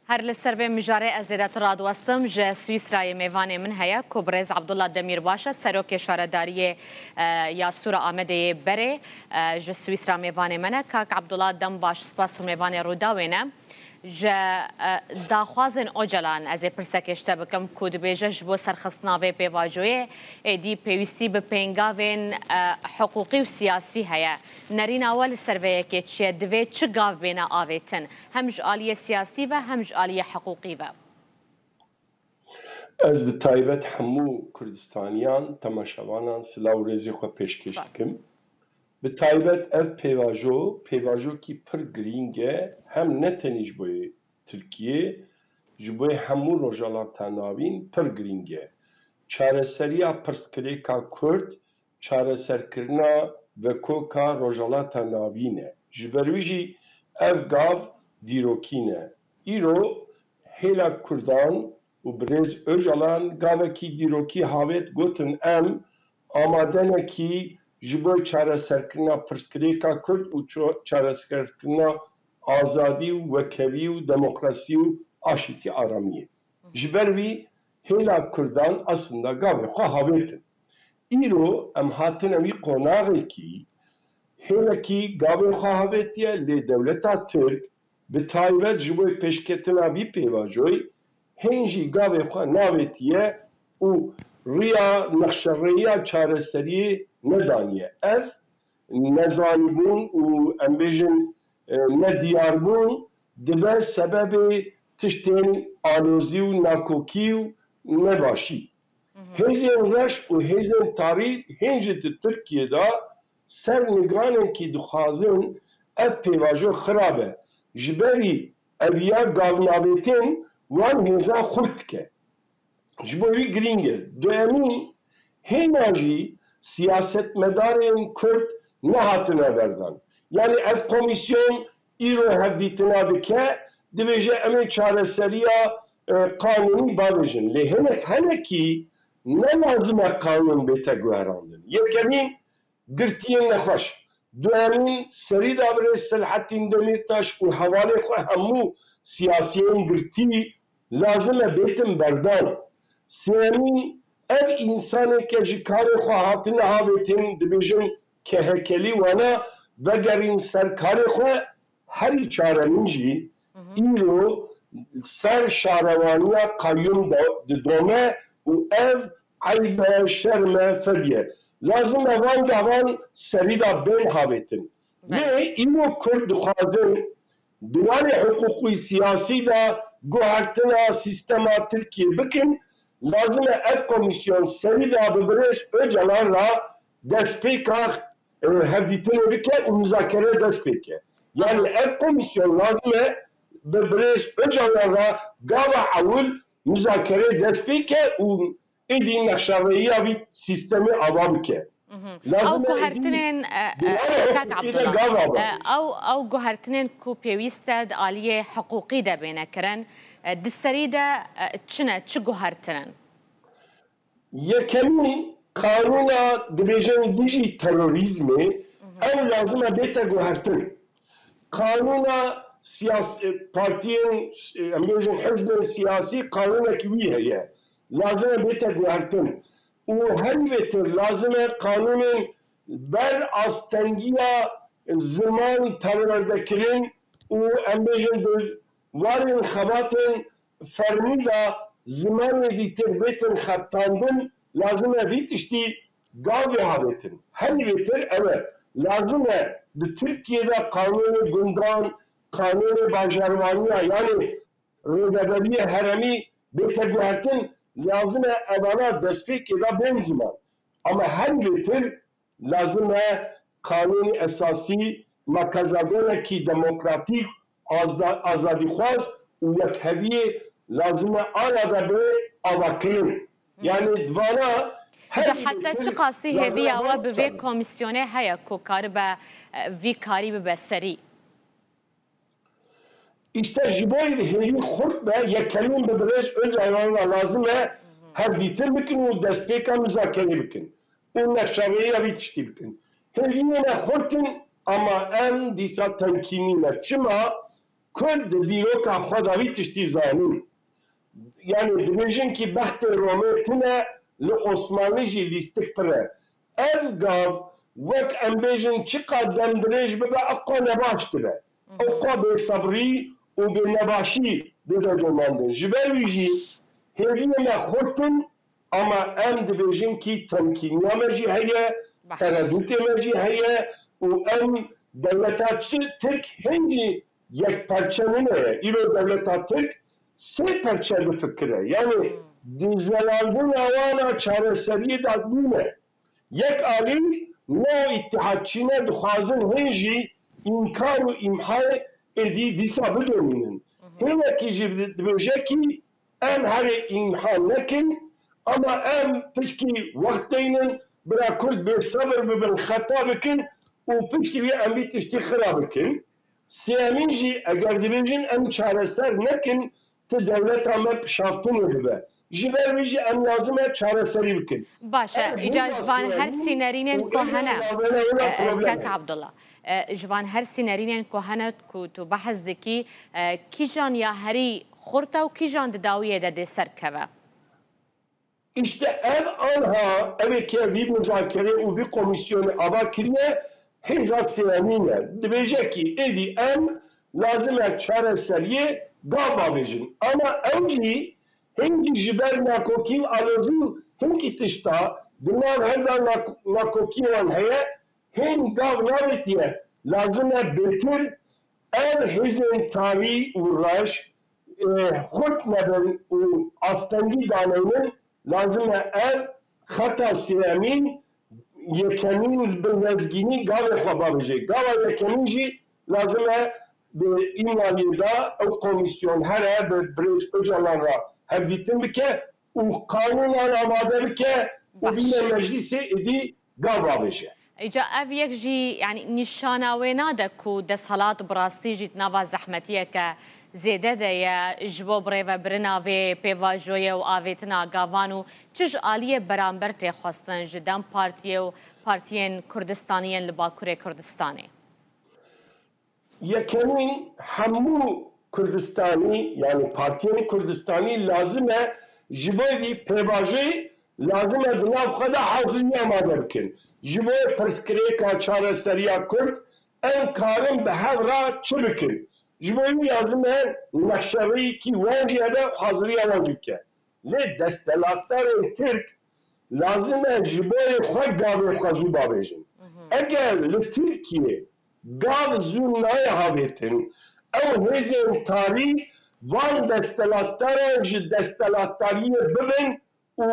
هر لسر مجاره ازدت رادوستم ج سویسرای میوان من هيا کوبرز عبدالله دمیر باشه سروک شارداری یا سور آمده بره ج سویسرا میوان منه کاک عبدالله دم باش سپاس میوان روداوینه ج داخوازن اوجلان از پرسکشته بکم کود بیجه جبو سرخصناوی پیواجوی دی پیوستی به پینگاوین حقوقی و سیاسی هیا نرین اول سرویه که چیه دوی چه گاو بین آویتن همج آلیه سیاسی و همج آلیه حقوقی و از به تایبت همو کردستانیان تماشاوانان سلاو رزی خو پیشکش دکم به تایبت اف پیواجو کی پر گرینگه هم نتنیج بوی ترکیه جبوی همو روژالات تناوین پر گرینگه چاره سریا پرسکری کا کرد چاره سرکرنا و کوکا روژالات تناوینه جبرویجی اف گاو دیروکینه ایرو هیلا کردان و برز اوجالان گاوه کی دیروکی هاویت گوتن آمادنه کی جبوی چاره سرکرنا پرسکریکا کرد و چاره سرکرنا آزادی و وکوی و دموکراسی و آشتی آرامیه جبروی هیلا کردان aslında گاوه خواه هاویتن ایرو ام هاتن امی قناغی کی هیلا کی گاوه خواه هاویتیه لی دولتا ترک به تایبت جبوی پیشکتنا بی پیواجوی هنجی گاوه خواه ناویتیه و ریا نقشریا چارەسەری ندانیه اف نزانبون و امبیجن ندیاربون دبه سبب تشتین آلوزی و ناکوکی و نباشی هیزن رش و هیزن تاریخ هنجت ترکیه دا سر نگرانه کی دخوازن اف پیواجو خرابه جبری اویا گاوناویتین وان هیزا خورد که جبوی گرینگه دویمین هنجی siyaset medarên Kurd nehatine berdan. Yani ev komisyon îro hevdîtina dike dibêje em ê çareseriya kanûnî babêjin. Lê hinekî ne lazim e kanûn bête guherandin. Yekemîn girtiyên nexweş. Duhemîn serî dabirê Selahattin Demirtaş û hevalê xwe hemû siyasiyên girtî lazim e bêtin berdan. Sêmîn ev insanê ke ji karê xwe hatine havêtin dibêjin ke hekelî wana vegerîn ser karê xwe herî çare min jî îro ser şarewaniya qayyum didome û ev eybe şerme fediye lazim e van gavan serî da bên havêtin lê îro Kurd dixwazin diwarê hiqûqî siyasî da guhertina sîstema Tirkiye bikin lazım ev komisyon seni de bibreş öcalan ra despêka hevdîtinê bike û müzakere despêke. Yani ev komisyon lazım bibreş öcalan ra gava awil müzakere despêke û êdî nexşaveyiya vî sistemê ava bike. او گوهرتنین کاک عبدالله او گوهرتنین کو پیوسته آلیه حقوقی ده بینه کرن دسری ده چه گوهرتنن یکمین قانونا دبیجن دیجی تروریزمی ev lazım bete guhertin. Kanuna partiyen emrojin hizbin siyasi kanuna ki heye. Lazım bete guhertin. O her beter lazım kanunun ber astengiya zaman terördekirin o emrojin varın xabatın fermila zaman editir betin xattandın lazım bitişti gavi habetin. Her beter evet lazım de Türkiye'de kanuni gundan kanuni bajarvaniya yani rüdebeliye heremi beter guhertin lazım evana despek eda ben zaman. Ama her beter lazım kanuni esası makazagone ki demokratik azadixwaz û yekheviye lazım arada be avakirin. Yani dvana حتی چه قاسی هوی او به وی کمیسیونه هیا کو کار به وی کاری به سری İşte jiboy heyi xurt be yekelin bibreş öz ayvanla lazım her bitir bikin u despeka müzakere bikin. U neşaveya bitişti bikin. Heviyene xurtin ama em disa temkinine. Çima کرد دیروکا خود آوی تشتی زانین یعنی دبیجن که بخت رومیتنه لعثمانی جی لیستک پره اف گاو وک ام بیجن چی قدم دریج ببه اقا نباش تره اقا به صبری و به نباشی بده دوماندن جبر ویجی هیوی ما خودتن اما ام دبیجن که تمکینی امجی هیه تردوت امجی هیه و ام دولتات ترک هنگی یک پرچه نمه ایرو دولتات ترک سه پرچه بفکره یعنی دیزلاندن اوانا چاره سریع دادونه یک آلی نو اتحادچینه دخوازن هنجی انکار و امحای ادی دیسا بدونینن هنه که جی دبیجه که ام هر امحا نکن اما ام پشکی وقتینن برا کرد به صبر ببن خطا بکن و پشکی بی ام بی تشتی خراب بکن سیامین جی اگر دبیجن ام چاره سر نکن ته دولت هم شافتن ببه جبر ویجی ام لازمه چاره سری بکن باشه ایجا جوان هر سینرینین کوهنه کاک عبدالله جوان هر سینرینین کوهنه کو تو بحث دکی کی جان یا هری خورتا و کی جان داویه ده سر کوه işte ev anha ev ki bir müzakere u bir komisyonu ava kiriye heza seyamine dibece ki edi em lazım et çare seriye gava bejin ama emci hengi jiber nakokin alozu hengi tişta dinar heda nakokin heye hen gav navetiye lazım et betir ev hezen tavi uğraş خود نبن و آستنگی دانین لازم اف خطا سیامین یکمین بنزگینی گاو خوابا بجه گاو یکمین جی لازم به این والیدا او کمیسیون هر به برش اجالان را هفدیتن بکه و قانون آماده بکه و بین مجلس ادی گاوا بجه ایجا اف یک جی یعنی نشانه ناده کو دسالات براستی جیت نوا زحمتیه که زیده ده یا جبو بریو برناوی پیواجوی و آویتنا گاوانو چج آلیه برانبر تی خواستن جدن پارتیین کردستانیین لباکور کردستانی یکمین همو کردستانی یعنی پارتیین کردستانی لازمه جبوی پیواجوی لازمه دناف خدا حاضری آماده بکن جبوی پرسکری که چاره سریا کرد ان کارن به هر را چه بکن جبوی لازمه نقشه‌ای کی وانجیه ده حاضری آماده که لی دستلاتر ترک لازمه جبوی خود گاوی خزو باویجن اگر لترکیه گاو زو نای هاویتن او هزین تاری وان دستلاتر دستلاتریه ببین و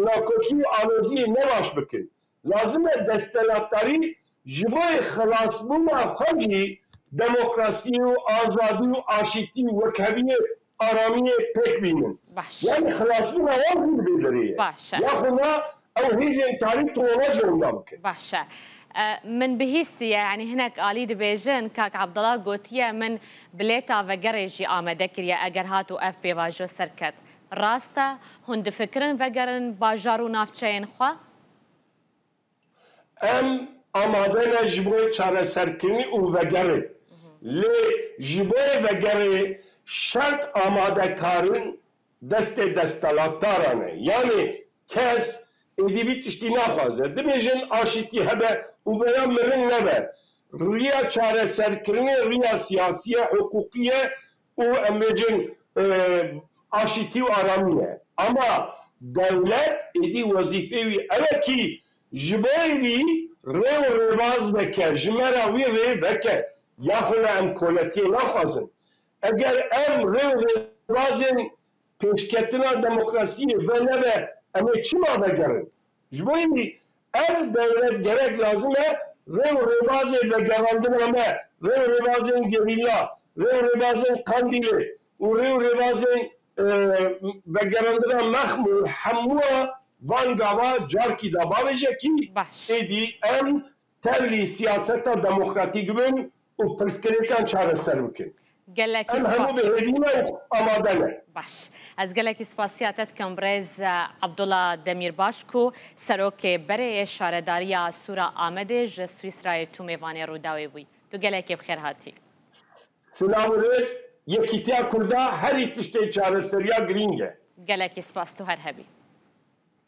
ناکوکی و آلوزی نباش بکن لازمه دستلاتری جبوی خلاص بوما خواجی دموکراسی و آزادی و آشتی و وکهوی آرامی پک بینن یعنی خلاص بوما وان بیدریه یا خونا او هیجن تاری طولا جوندا بکن باشه من بهیستی یعنی هناك آلی دبیجن کاک عبدالله گوتیه من بلیتا و گریجی آمده کریه اگر هاتو اف پی واجو سرکت راسته هند فکرن و گرن باجارو نافچین خواه؟ ام آماده نه جبوی چاره سرکنی او وگره لی جبوی وگره شرط آماده کارن دستلاتدارانه یعنی کس ایدی تشتی نخوازه دمیجن آشتی هبه و برام مرن نبه ریا چاره سرکنی ریا سیاسی حقوقیه و امیجن آشتی و آرامیه اما دولت ایدی وظیفه وی اکی جبوی وی رو رواز بکه جمعه وی بکه یا خونه ام کولتی نخوازن اگر ام رو روازن پیشکتنا دموکراسی و نبه اما چی ما بگرن جبوی وی ام دولت گرک لازمه رو روازن بگراندن همه رو روازن گریلا رو روازن قندیله و رو روازن بگراندن مخمول هموه وان گاوا جارکی دا باویجه کی ایدی ام تلی سیاست دموکراتیک بین و پرسکریکان چاره سر بکن گلکی همو به هدیمه آماده نه باش از گلکی سپاسیاتت کم بریز عبدالله دمیرباشکو سروک بره شارداری سورا آمده ج سویسرای تو میوانی رو داوی بوی تو گلکی بخیر هاتی سلااو ڕێز یەکیتیا کووردا هەری تشتێک چارەسەریا گرینگە گەلێکی سپاس تو هەر هەبی